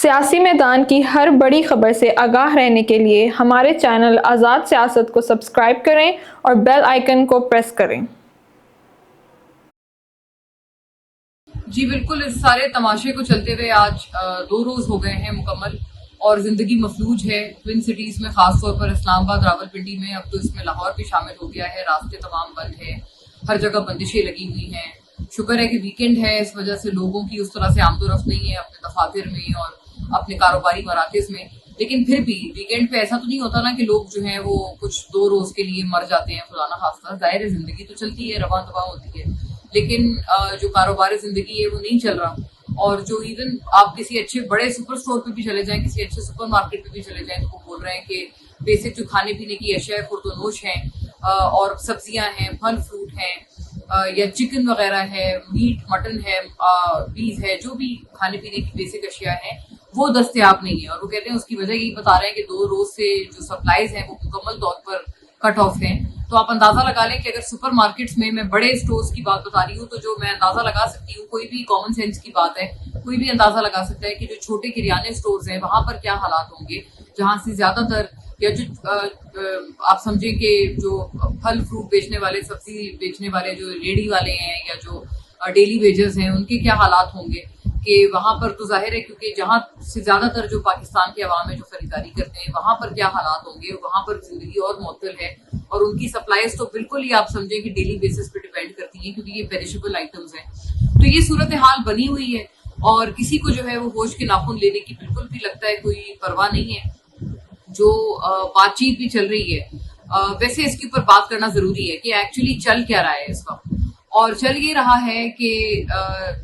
سیاسی میدان کی ہر بڑی خبر سے آگاہ رہنے کے لیے ہمارے چینل آزاد سیاست کو سبسکرائب کریں اور بیل آئیکن کو پریس کریں۔ جی بالکل، اس سارے تماشے کو چلتے ہوئے آج 2 روز ہو گئے ہیں مکمل، اور زندگی مفلوج ہے ٹوئن سٹیز میں، خاص طور پر اسلام آباد راولپنڈی میں۔ اب تو اس میں لاہور بھی شامل ہو گیا ہے۔ راستے تمام بند ہیں، ہر جگہ بندشیں لگی ہوئی ہیں۔ شکر ہے کہ ویکینڈ ہے، اس وجہ سے لوگوں کی اس طرح سے آمد و رفت نہیں ہے اپنے دفاتر میں اور اپنے کاروباری مراکز میں۔ لیکن پھر بھی ویکینڈ پہ ایسا تو نہیں ہوتا نا کہ لوگ جو ہیں وہ کچھ 2 روز کے لیے مر جاتے ہیں فلانا خاصہ۔ ظاہر ہے زندگی تو چلتی ہے، رواں دواں ہوتی ہے، لیکن جو کاروبار زندگی ہے وہ نہیں چل رہا۔ اور جو ایون آپ کسی اچھے بڑے سپر اسٹور پہ بھی چلے جائیں، کسی اچھے سپر مارکیٹ پہ بھی چلے جائیں، تو وہ بول رہے ہیں کہ بیسک جو کھانے پینے کی اشیاء پرتونوش ہیں، اور سبزیاں ہیں، پھل فروٹ ہیں، یا چکن وغیرہ ہے، میٹ مٹن ہے، بیف ہے، جو بھی کھانے پینے کی بیسک اشیاء ہیں وہ دستیاب نہیں ہے۔ اور وہ کہتے ہیں اس کی وجہ یہی بتا رہے ہیں کہ 2 روز سے جو سپلائیز ہیں وہ مکمل طور پر کٹ آف ہیں۔ تو آپ اندازہ لگا لیں کہ اگر سپر مارکیٹس میں بڑے اسٹورز کی بات بتا رہی ہوں، تو جو میں اندازہ لگا سکتی ہوں، کوئی بھی کامن سینس کی بات ہے، کوئی بھی اندازہ لگا سکتا ہے کہ جو چھوٹے کریانے اسٹورز ہیں وہاں پر کیا حالات ہوں گے، جہاں سے زیادہ تر یا جو آپ سمجھیں کہ جو پھل فروٹ بیچنے والے، سبزی بیچنے والے جو ریڑھی والے ہیں یا جو ڈیلی ویجرز ہیں، ان کے کیا حالات ہوں گے کہ وہاں پر تو ظاہر ہے کیونکہ جہاں سے زیادہ تر جو پاکستان کے عوام ہے جو خریداری کرتے ہیں، وہاں پر کیا حالات ہوں گے، وہاں پر زندگی اور معطل ہے، اور ان کی سپلائیز تو بالکل ہی آپ سمجھیں کہ ڈیلی بیسس پہ ڈیپینڈ کرتی ہیں، کیونکہ یہ پیریشیبل آئٹمز ہیں۔ تو یہ صورتحال بنی ہوئی ہے، اور کسی کو جو ہے وہ ہوش کے ناخن لینے کی بالکل بھی لگتا ہے کوئی پرواہ نہیں ہے۔ جو بات چیت بھی چل رہی ہے، ویسے اس کے اوپر بات کرنا ضروری ہے کہ ایکچولی چل کیا رہا ہے اس وقت۔ اور چل یہ رہا ہے کہ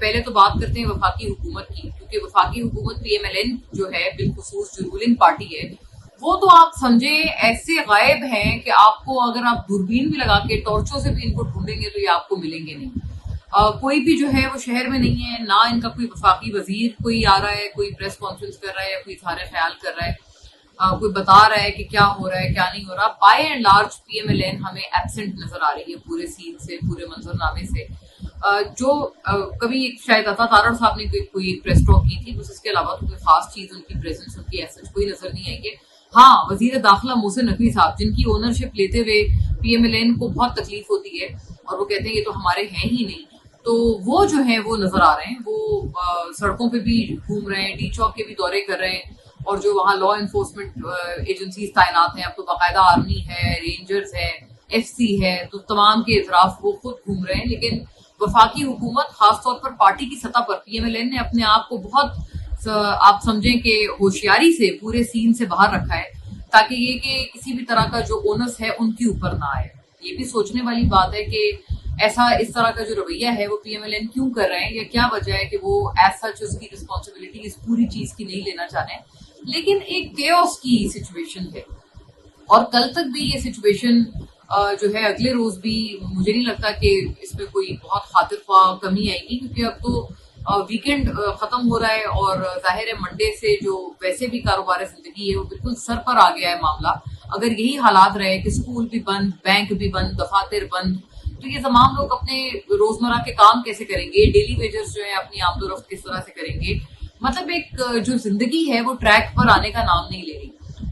پہلے تو بات کرتے ہیں وفاقی حکومت کی، کیونکہ وفاقی حکومت PMLN جو ہے، بالخصوص جو رولنگ پارٹی ہے، وہ تو آپ سمجھیں ایسے غائب ہیں کہ آپ کو اگر آپ دوربین بھی لگا کے ٹارچوں سے بھی ان کو ڈھونڈیں گے تو یہ آپ کو ملیں گے نہیں۔ کوئی بھی جو ہے وہ شہر میں نہیں ہے، نہ ان کا کوئی وفاقی وزیر کوئی آ رہا ہے، کوئی پریس کانفرنس کر رہا ہے یا کوئی اظہار خیال کر رہا ہے، کوئی بتا رہا ہے کہ کیا ہو رہا ہے کیا نہیں ہو رہا۔ بائی اینڈ لارج PMLN ہمیں ایبسنٹ نظر آ رہی ہے پورے سین سے، پورے منظرنامے سے۔ جو کبھی شاید عطا تارڑ صاحب نے کوئی ایک پریس ٹاک کی تھی، بس اس کے علاوہ تو کوئی خاص چیز ان کی پریزنس، ان کی ایسا کوئی نظر نہیں آئی ہے۔ ہاں، وزیر داخلہ محسن نقوی صاحب، جن کی اونرشپ لیتے ہوئے PMLN کو بہت تکلیف ہوتی ہے اور وہ کہتے ہیں یہ تو ہمارے ہیں ہی نہیں، تو وہ جو ہیں وہ نظر آ رہے ہیں، وہ سڑکوں پہ بھی گھوم رہے ہیں، ڈی چوک کے بھی دورے کر رہے ہیں، اور جو وہاں لا انفورسمنٹ ایجنسیز تعینات ہیں، اب تو باقاعدہ آرمی ہے، رینجرز ہے، FC ہے، تو تمام کے اطراف وہ خود گھوم رہے ہیں۔ لیکن وفاقی حکومت، خاص طور پر پارٹی کی سطح پر PMLN نے اپنے آپ کو بہت آپ سمجھیں کہ ہوشیاری سے پورے سین سے باہر رکھا ہے، تاکہ یہ کہ کسی بھی طرح کا جو اونس ہے ان کے اوپر نہ آئے۔ یہ بھی سوچنے والی بات ہے کہ ایسا اس طرح کا جو رویہ ہے وہ PMLN کیوں کر رہے ہیں، یا کیا وجہ ہے کہ وہ ایز سچ اس کی رسپانسبلٹی اس پوری چیز کی نہیں لینا چاہ رہے ہیں۔ لیکن ایک کیوس کی سچویشن ہے، اور کل تک بھی یہ سچویشن جو ہے، اگلے روز بھی مجھے نہیں لگتا کہ اس میں کوئی بہت خاطر خواہ کمی آئے گی، کیونکہ اب تو ویکینڈ ختم ہو رہا ہے، اور ظاہر ہے منڈے سے جو ویسے بھی کاروبار زندگی ہے وہ بالکل سر پر آ گیا ہے معاملہ۔ اگر یہی حالات رہے کہ اسکول بھی بند، بینک بھی بند، دفاتر بند، تو یہ تمام لوگ اپنے روزمرہ کے کام کیسے کریں گے؟ ڈیلی ویجرز جو ہیں اپنی آمد و رفت کس طرح سے کریں گے؟ مطلب ایک جو زندگی ہے وہ ٹریک پر آنے کا نام نہیں لے رہی۔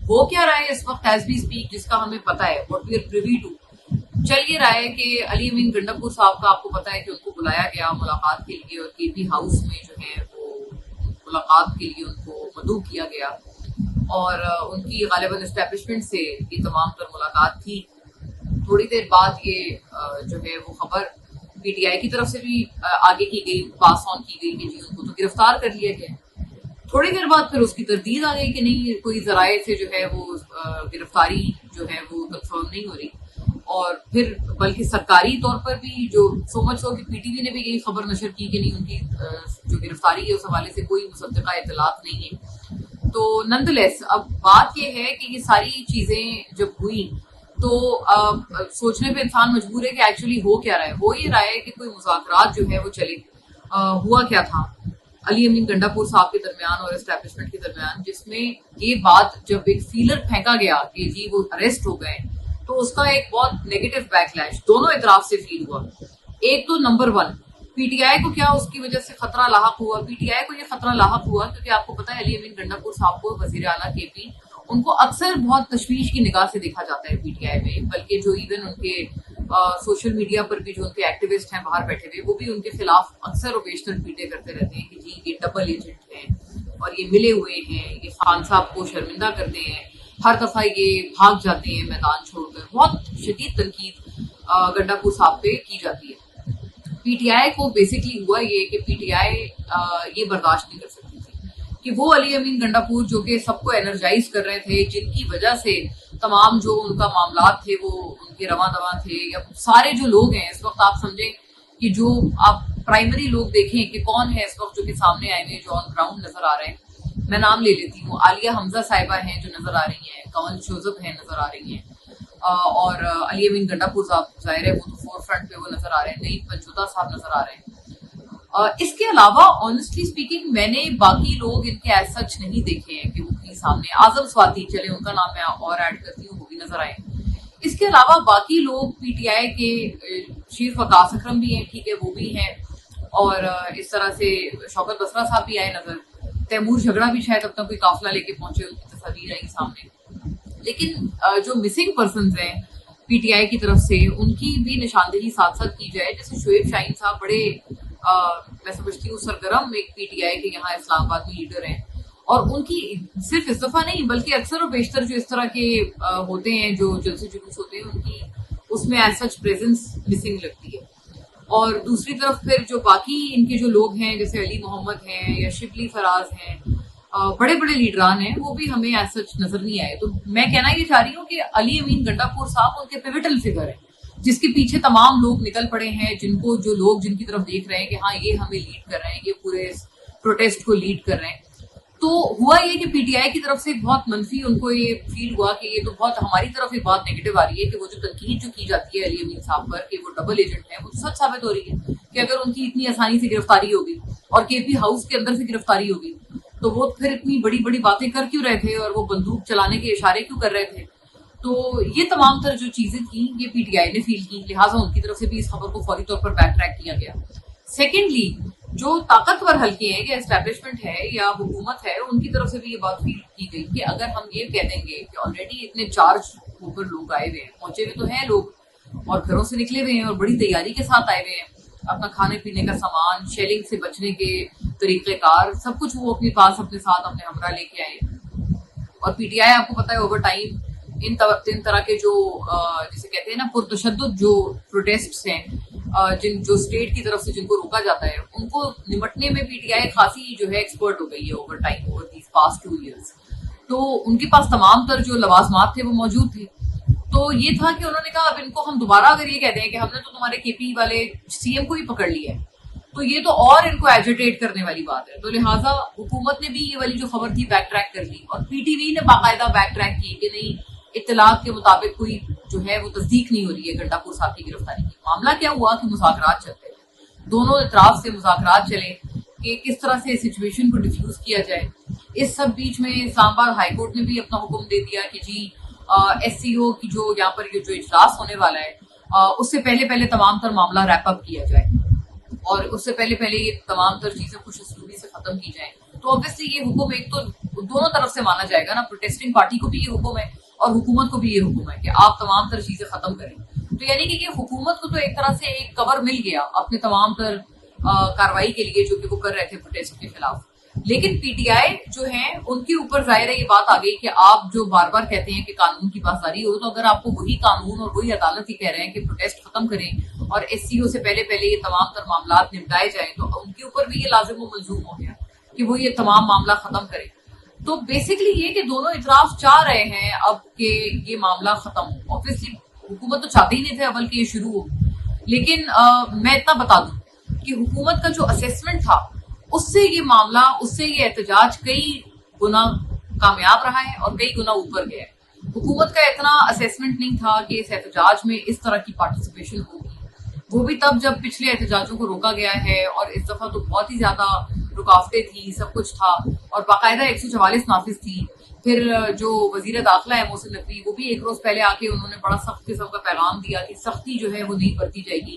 ہو کیا رہا ہے اس وقت ایز وی اسپیک، جس کا ہمیں پتا ہے، what we are privy to, چل یہ رہا ہے کہ علی امین گنڈاپور صاحب کا آپ کو پتا ہے کہ ان کو بلایا گیا ملاقات کے لیے، اور KP ہاؤس میں جو ہے وہ ملاقات کے لیے ان کو مدعو کیا گیا، اور ان کی غالباً اسٹیبلشمنٹ سے یہ تمام تر ملاقات تھی۔ تھوڑی دیر بعد یہ جو ہے وہ خبر PTI کی طرف سے بھی آگے کی گئی، پاس آن کی گئی کہ جی ان کو تو گرفتار کر لیا گیا۔ تھوڑی دیر بعد پھر اس کی تردید آ گئی کہ نہیں، کوئی ذرائع سے جو ہے وہ گرفتاری جو ہے وہ کنفرم نہیں ہو رہی، اور پھر بلکہ سرکاری طور پر بھی جو سو مچ ہو کہ PTV نے بھی یہی خبر نشر کی کہ نہیں، ان کی جو گرفتاری ہے اس حوالے سے کوئی مصدقہ اطلاعات نہیں ہے۔ تو نند لیس اب بات یہ ہے کہ یہ ساری چیزیں جب ہوئی تو سوچنے پہ انسان مجبور ہے کہ ایکچولی ہو کیا رہا ہے۔ ہو یہ رہا ہے کہ کوئی مذاکرات جو ہے وہ چلے۔ ہوا کیا تھا علی امین گنڈاپور صاحب کے درمیان اور اسٹیبلشمنٹ کے درمیان، جس میں یہ بات جب ایک فیلر پھینکا گیا کہ جی وہ اریسٹ ہو گئے، تو اس کا ایک بہت نیگیٹو بیک لیش دونوں اطراف سے فیل ہوا۔ ایک تو نمبر 1 PTI کو کیا اس کی وجہ سے خطرہ لاحق ہوا؟ PTI کو یہ خطرہ لاحق ہوا کیونکہ آپ کو پتا ہے علی امین گنڈاپور صاحب کو وزیر اعلیٰ KP ان کو اکثر بہت تشویش کی نگاہ سے دیکھا جاتا ہے PTI میں، بلکہ جو ایون ان کے سوشل میڈیا پر بھی جو ان کے ایکٹیوسٹ ہیں باہر بیٹھے ہوئے وہ بھی ان کے خلاف اکثر و بیشتر ٹویٹیں کرتے رہتے ہیں کہ جی یہ ڈبل ایجنٹ ہیں اور یہ ملے ہوئے ہیں، یہ خان صاحب کو شرمندہ کرتے ہیں، ہر دفعہ یہ بھاگ جاتے ہیں میدان چھوڑ کر. بہت شدید تنقید گنڈاپور صاحب پہ کی جاتی ہے. PTI کو بیسکلی ہوا یہ کہ PTI یہ برداشت نہیں کر سکتی تھی کہ وہ علی امین گنڈاپور جو کہ سب کو انرجائز کر رہے تھے، جن کی وجہ سے تمام جو ان کا معاملات تھے وہ ان کے رواں دواں تھے، یا سارے جو لوگ ہیں اس وقت آپ سمجھیں کہ جو آپ پرائمری لوگ دیکھیں کہ کون ہے اس وقت جو کہ سامنے آئے ہوئے جو آن گراؤنڈ نظر آ رہے ہیں. میں نام لے لیتی ہوں، عالیہ حمزہ صاحبہ ہیں جو نظر آ رہی ہیں، کنول شوزب ہیں نظر آ رہی ہیں، اور علی امین گنڈاپور صاحب ظاہر ہے وہ تو فور فرنٹ پہ وہ نظر آ رہے ہیں، نئی پنچوتا صاحب نظر آ رہے ہیں. اس کے علاوہ آنیسٹلی اسپیکنگ میں نے باقی لوگ ان کے ایز سچ نہیں دیکھے ہیں کہ وہ کہیں سامنے. اعظم سواتی چلے ان کا نام میں اور ایڈ کرتی ہوں، وہ بھی نظر آئے. اس کے علاوہ باقی لوگ PTI کے چیف وقاص اکرم بھی ہیں، ٹھیک ہے وہ بھی ہیں، اور اس طرح سے شوکت بسرا صاحب بھی آئے نظر. تیمور جھگڑا بھی شاید اب تک کوئی قافلہ لے کے پہنچے، ان کی تصاویر آئی سامنے. لیکن جو مسنگ پرسنز ہیں PTI کی طرف سے ان کی بھی نشاندہی ساتھ ساتھ کی جائے. جیسے شعیب شاہین صاحب بڑے میں سمجھتی ہوں سرگرم ایک PTI کے یہاں اسلام آباد میں لیڈر ہیں، اور ان کی صرف اس دفعہ نہیں بلکہ اکثر و بیشتر جو اس طرح کے ہوتے ہیں جو جلسے جلوس ہوتے ہیں ان کی اس میں ایز سچ پریزنس مسنگ لگتی ہے. اور دوسری طرف پھر جو باقی ان کے جو لوگ ہیں جیسے علی محمد ہیں یا شبلی فراز ہیں، بڑے بڑے لیڈران ہیں، وہ بھی ہمیں ایز سچ نظر نہیں آئے. تو میں کہنا یہ چاہ رہی ہوں کہ علی امین گنڈاپور صاحب ان کے پیوٹل فگر ہیں جس کے پیچھے تمام لوگ نکل پڑے ہیں، جن کو جو لوگ جن کی طرف دیکھ رہے ہیں کہ ہاں یہ ہمیں لیڈ کر رہے ہیں، یہ پورے پروٹیسٹ کو لیڈ کر رہے ہیں. تو ہوا یہ کہ PTI کی طرف سے بہت منفی ان کو یہ فیل ہوا کہ یہ تو بہت ہماری طرف ایک بات نیگیٹو آ رہی ہے کہ وہ جو تنقید جو کی جاتی ہے علی امین صاحب پر کہ وہ ڈبل ایجنٹ ہیں، وہ تو سچ ثابت ہو رہی ہے کہ اگر ان کی اتنی آسانی سے گرفتاری ہوگی اور KP ہاؤس کے اندر سے گرفتاری ہوگی تو وہ پھر اتنی بڑی بڑی باتیں کر کیوں رہے تھے اور وہ بندوق چلانے کے اشارے کیوں کر رہے تھے. تو یہ تمام تر جو چیزیں تھیں یہ PTI نے فیل کی، لہٰذا ان کی طرف سے بھی اس خبر کو فوری طور پر بیک ٹریک کیا گیا. سیکنڈلی جو طاقتور حلقے ہیں یا اسٹیبلشمنٹ ہے یا حکومت ہے ان کی طرف سے بھی یہ بات فیل کی گئی کہ اگر ہم یہ کہہ دیں گے کہ آلریڈی اتنے چارج ہو کر لوگ آئے ہوئے ہیں، پہنچے ہوئے تو ہیں لوگ اور گھروں سے نکلے ہوئے ہیں اور بڑی تیاری کے ساتھ آئے ہوئے ہیں، اپنا کھانے پینے کا سامان، شیلنگ سے بچنے کے طریقہ کار سب کچھ وہ اپنے پاس اپنے ساتھ اپنے ہمراہ لے کے آئے. اور PTI آپ کو پتا ہے اوور ٹائم ان طرح کے جو جسے کہتے ہیں نا پرتشدد جو پروٹیسٹس ہیں جن جو اسٹیٹ کی طرف سے جن کو روکا جاتا ہے ان کو نمٹنے میں PTI خاصی جو ہے ایکسپرٹ ہو گئی ہے over time over these past 2 years. تو ان کے پاس تمام تر جو لوازمات تھے وہ موجود تھے. تو یہ تھا کہ انہوں نے کہا اب ان کو ہم دوبارہ اگر یہ کہتے ہیں کہ ہم نے تو تمہارے KP والے CM کو ہی پکڑ لیا ہے تو یہ تو اور ان کو ایجیٹیٹ کرنے والی بات ہے. تو لہٰذا حکومت نے بھی یہ والی جو خبر تھی بیک ٹریک کر لی اور PTV نے باقاعدہ بیک ٹریک کی کہ نہیں اطلاعات کے مطابق کوئی جو ہے وہ تصدیق نہیں ہو رہی ہے گنڈاپور صاحب کی گرفتاری کی. معاملہ کیا ہوا کہ مذاکرات چلتے ہیں، دونوں اطراف سے مذاکرات چلے کہ کس طرح سے سچویشن کو ڈیفیوز کیا جائے. اس سب بیچ میں اسلام آباد ہائی کورٹ نے بھی اپنا حکم دے دیا کہ جی SCO کی جو یہاں پر یہ جو اجلاس ہونے والا ہے اس سے پہلے تمام تر معاملہ ریپ اپ کیا جائے اور اس سے پہلے یہ تمام تر چیزیں خوش اسلوبی سے ختم کی جائیں. تو obviously یہ حکم ایک تو دونوں طرف سے مانا جائے گا نا، پروٹیسٹنگ پارٹی کو بھی یہ حکم ہے اور حکومت کو بھی یہ حکم ہے کہ آپ تمام تر چیزیں ختم کریں. تو یعنی کہ یہ حکومت کو تو ایک طرح سے ایک کور مل گیا اپنے تمام تر کاروائی کے لیے جو کہ وہ کر رہے تھے پروٹیسٹ کے خلاف. لیکن PTI جو ہیں ان کے اوپر ظاہر ہے یہ بات آ گئی کہ آپ جو بار بار کہتے ہیں کہ قانون کی پاسداری ہو، تو اگر آپ کو وہی قانون اور وہی عدالت ہی کہہ رہے ہیں کہ پروٹیسٹ ختم کریں اور SCO سے پہلے یہ تمام تر معاملات نپٹائے جائیں تو ان کے اوپر بھی یہ لازم و ملزوم ہو گیا کہ وہ یہ تمام معاملہ ختم کریں. تو بیسکلی یہ کہ دونوں اطراف چاہ رہے ہیں اب کہ یہ معاملہ ختم ہو. آبویسلی حکومت تو چاہتے ہی نہیں تھے اول کہ یہ شروع ہو، لیکن میں اتنا بتا دوں کہ حکومت کا جو اسیسمنٹ تھا اس سے یہ معاملہ، اس سے یہ احتجاج کئی گنا کامیاب رہا ہے اور کئی گنا اوپر گیا ہے. حکومت کا اتنا اسیسمنٹ نہیں تھا کہ اس احتجاج میں اس طرح کی پارٹیسپیشن ہوگی، وہ بھی تب جب پچھلے احتجاجوں کو روکا گیا ہے اور اس دفعہ تو بہت ہی زیادہ رکاوٹیں تھی، سب کچھ تھا اور باقاعدہ 144 نافذ تھی. پھر جو وزیر داخلہ ہے محسن نقوی، وہ بھی ایک روز پہلے آ کے انہوں نے بڑا سخت قسم کا پیغام دیا کہ سختی جو ہے وہ نہیں برتی جائے گی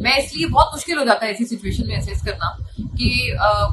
میں اس لیے بہت مشکل ہو جاتا ہے ایسی سچویشن میں اسیس کرنا کہ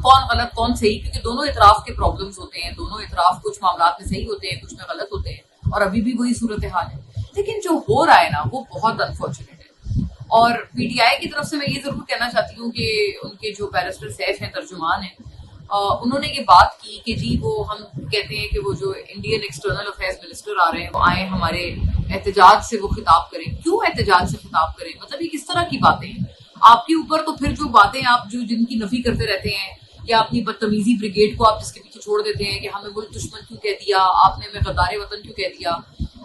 کون غلط کون صحیح، کیونکہ دونوں اطراف کے پرابلمس ہوتے ہیں، دونوں اطراف کچھ معاملات میں صحیح ہوتے ہیں، کچھ میں غلط ہوتے ہیں، اور ابھی بھی وہی صورتحال ہے۔ لیکن جو ہو رہا ہے نا وہ بہت انفارچونیٹ ہے، اور پی ٹی آئی کی طرف سے میں یہ ضرور کہنا چاہتی ہوں کہ ان کے جو بیرسٹر سیف ہیں، ترجمان ہیں، انہوں نے یہ بات کی کہ جی وہ ہم کہتے ہیں کہ وہ جو انڈین ایکسٹرنل افیئرز منسٹر آ رہے ہیں وہ آئیں ہمارے احتجاج سے وہ خطاب کریں۔ کیوں احتجاج سے خطاب کریں؟ مطلب یہ کس طرح کی باتیں ہیں آپ کے اوپر؟ تو پھر جو باتیں آپ جن کی نفی کرتے رہتے ہیں، یا اپنی بدتمیزی بریگیڈ کو آپ جس کے پیچھے چھوڑ دیتے ہیں کہ ہمیں ملک دشمن کیوں کہہ دیا، آپ نے ہمیں غدار وطن کیوں کہہ دیا،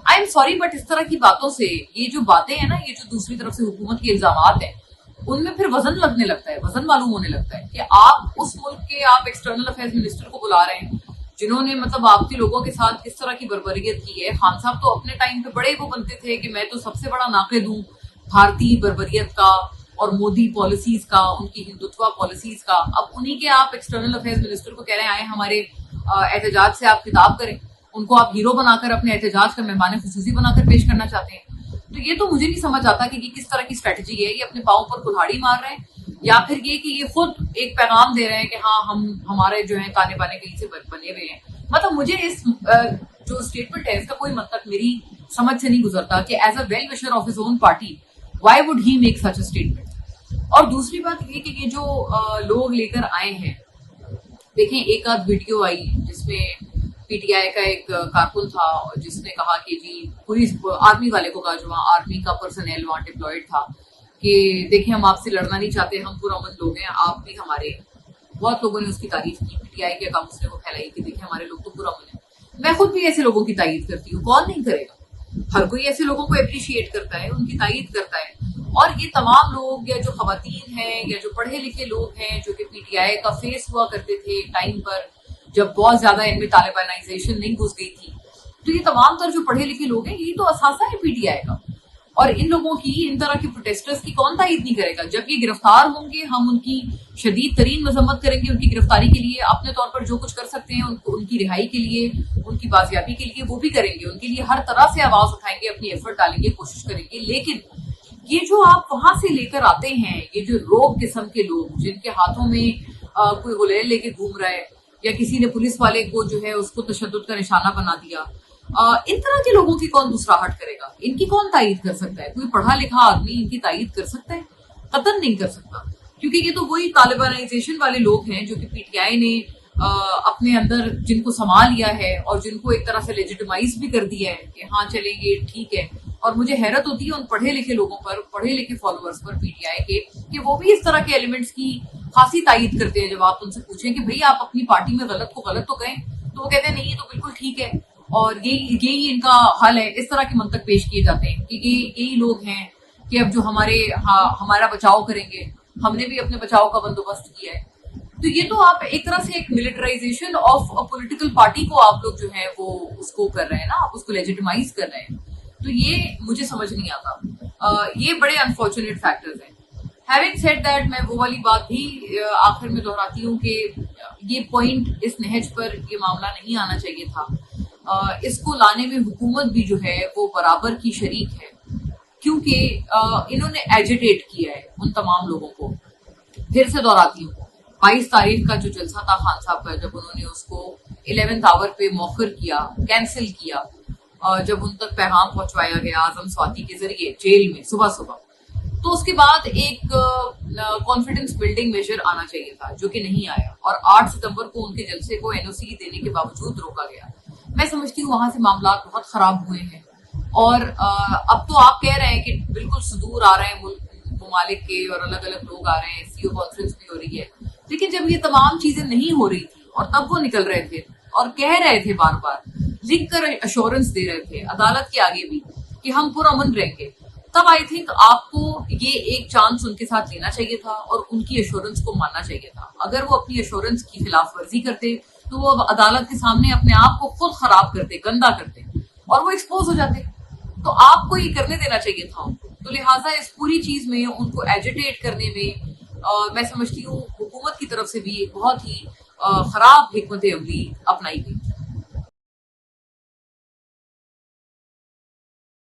آئی ایم سوری بٹ اس طرح کی باتوں سے یہ جو باتیں ہیں نا، یہ جو دوسری طرف سے حکومت کے الزامات ہیں، ان میں پھر وزن لگنے لگتا ہے، وزن معلوم ہونے لگتا ہے کہ آپ اس ملک کے آپ ایکسٹرنل افیئرز منسٹر کو بلا رہے ہیں جنہوں نے مطلب آپ کے لوگوں کے ساتھ کس طرح کی بربریت کی ہے۔ خان صاحب تو اپنے ٹائم پہ بڑے وہ بنتے تھے کہ میں تو سب سے بڑا ناقد ہوں بھارتی بربریت کا اور مودی پالیسیز کا، ان کی ہندوتوا پالیسیز کا۔ اب انہی کے آپ ایکسٹرنل افیئرز منسٹر کو کہہ رہے ہیں آئے ہمارے احتجاج سے آپ خطاب کریں، ان کو آپ ہیرو بنا کر اپنے احتجاج کا مہمان خصوصی بنا کر پیش کرنا چاہتے ہیں۔ تو یہ تو مجھے نہیں سمجھ آتا کہ یہ کس طرح کی اسٹریٹجی ہے، یہ اپنے پاؤں پر کلہاڑی مار رہے ہیں، یا پھر یہ کہ یہ خود ایک پیغام دے رہے ہیں کہ ہاں ہم ہمارے جو ہیں تانے بانے کہیں سے بنے ہوئے ہیں۔ مطلب مجھے اس جو اسٹیٹمنٹ ہے اس کا کوئی مطلب میری سمجھ سے نہیں گزرتا کہ as a well wisher of his own party why would he make such a statement. اور دوسری بات یہ کہ یہ جو لوگ لے کر آئے ہیں، دیکھیں ایک آدھ ویڈیو آئی جس میں پی ٹی آئی کا ایک کارکن تھا جس نے کہا کہ جی پولیس آرمی والے کو کہا جو وہاں آرمی کا پرسنل وہاں ڈپلائڈ تھا کہ دیکھیں ہم آپ سے لڑنا نہیں چاہتے، ہم پرامن لوگ ہیں، آپ بھی ہمارے۔ بہت لوگوں نے اس کی تعریف کی، پی ٹی آئی کے اکاؤنٹس نے وہ پھیلائی کہ دیکھیں ہمارے لوگ تو پرامن ہیں۔ میں خود بھی ایسے لوگوں کی تائید کرتی ہوں، کون نہیں کرے گا؟ ہر کوئی ایسے لوگوں کو اپریشیٹ کرتا ہے، ان کی تائید کرتا ہے۔ اور یہ تمام لوگ یا جو خواتین ہیں یا جو پڑھے لکھے لوگ ہیں جو کہ پی ٹی آئی کا فیس ہوا کرتے تھے ٹائم پر جب بہت زیادہ ان میں طالبانائزیشن نہیں گھس گئی تھی، تو یہ تمام تر جو پڑھے لکھے لوگ ہیں یہی تو اثاثہ ہے پی ٹی آئی کا۔ اور ان لوگوں کی، ان طرح کے پروٹیسٹرز کی کون تائید نہیں کرے گا؟ جب یہ گرفتار ہوں گے ہم ان کی شدید ترین مذمت کریں گے، ان کی گرفتاری کے لیے اپنے طور پر جو کچھ کر سکتے ہیں ان کی رہائی کے لیے، ان کی بازیابی کے لیے وہ بھی کریں گے، ان کے لیے ہر طرح سے آواز اٹھائیں گے، اپنی ایفرٹ ڈالیں گے، کوشش کریں گے۔ لیکن یہ جو آپ وہاں سے لے کر آتے ہیں، یہ جو روگ قسم کے لوگ جن کے ہاتھوں میں کوئی غلیل لے کے گھوم رہا ہے، یا کسی نے پولیس والے کو جو ہے اس کو تشدد کا نشانہ بنا دیا، ان طرح کے لوگوں کی کون دوسرا ہٹ کرے گا؟ ان کی کون تائید کر سکتا ہے؟ کوئی پڑھا لکھا آدمی ان کی تائید کر سکتا ہے؟ قطعاً نہیں کر سکتا، کیونکہ یہ تو وہی طالبانائزیشن والے لوگ ہیں جو کہ پی ٹی آئی نے اپنے اندر جن کو سنبھال لیا ہے اور جن کو ایک طرح سے لیجیٹمائز بھی کر دیا ہے کہ ہاں چلیں گے ٹھیک ہے۔ اور مجھے حیرت ہوتی ہے ان پڑھے لکھے لوگوں پر، پڑھے لکھے followers per P T I کے، کہ وہ بھی اس طرح کے ایلیمنٹس کی خاصی تائید کرتے ہیں۔ جب آپ ان سے پوچھیں کہ بھئی آپ اپنی پارٹی میں غلط کو غلط تو کہیں، تو وہ کہتے ہیں نہیں یہ تو بالکل ٹھیک ہے اور یہی ان کا حل ہے۔ اس طرح کے منطق پیش کیے جاتے ہیں کہ یہی لوگ ہیں کہ اب جو ہمارا بچاؤ کریں گے، ہم نے بھی اپنے بچاؤ کا بندوبست کیا ہے۔ تو یہ تو آپ ایک طرح سے ایک ملٹرائزیشن آف پولیٹیکل پارٹی کو آپ لوگ جو ہے وہ اس کو کر رہے ہیں نا، آپ اس کو لیجیٹمائز کر رہے ہیں۔ تو یہ مجھے سمجھ نہیں آتا، یہ بڑے انفارچونیٹ فیکٹرز ہیں۔ ہیونگ سیڈ دیٹ، میں وہ والی بات بھی آخر میں دہراتی ہوں کہ یہ پوائنٹ اس نہج پر یہ معاملہ نہیں آنا چاہیے تھا۔ اس کو لانے میں حکومت بھی جو ہے وہ برابر کی شریک ہے، کیونکہ انہوں نے ایجیٹیٹ کیا ہے ان تمام لوگوں کو۔ پھر سے دہراتی ہوں، 22 تاریخ کا جو جلسہ تھا خان صاحب کا، جب انہوں نے اس کو 11th آور پہ مؤخر کیا، کینسل کیا، جب ان تک پیغام پہنچوایا گیا اعظم سواتی کے ذریعے جیل میں صبح صبح، تو اس کے بعد ایک کانفیڈنس بلڈنگ میجر آنا چاہیے تھا جو کہ نہیں آیا، اور 8 ستمبر کو ان کے جلسے کو NOC دینے کے باوجود روکا گیا۔ میں سمجھتی ہوں وہاں سے معاملات بہت خراب ہوئے ہیں، اور اب تو آپ کہہ رہے ہیں کہ بالکل صدور آ رہے ہیں ممالک کے اور الگ الگ لوگ آ رہے ہیں، CO کانفرنس بھی ہو رہی ہے، لیکن جب یہ تمام چیزیں نہیں ہو رہی تھی اور تب وہ نکل رہے تھے اور کہہ رہے تھے، بار بار لکھ کر ایشورنس دے رہے تھے عدالت کے آگے بھی کہ ہم پرامن رہیں گے، تب آئی تھنک آپ کو یہ ایک چانس ان کے ساتھ لینا چاہیے تھا اور ان کی ایشورنس کو ماننا چاہیے تھا۔ اگر وہ اپنی ایشورنس کی خلاف ورزی کرتے تو وہ عدالت کے سامنے اپنے آپ کو خود خراب کرتے، گندا کرتے، اور وہ ایکسپوز ہو جاتے۔ تو آپ کو یہ کرنے دینا چاہیے تھا ان کو۔ تو لہٰذا اس پوری چیز میں ان کو ایجیٹیٹ کرنے میں میں سمجھتی ہوں حکومت کی طرف سے بھی ایک بہت ہی خراب حکمت عملی اپنائی گئی۔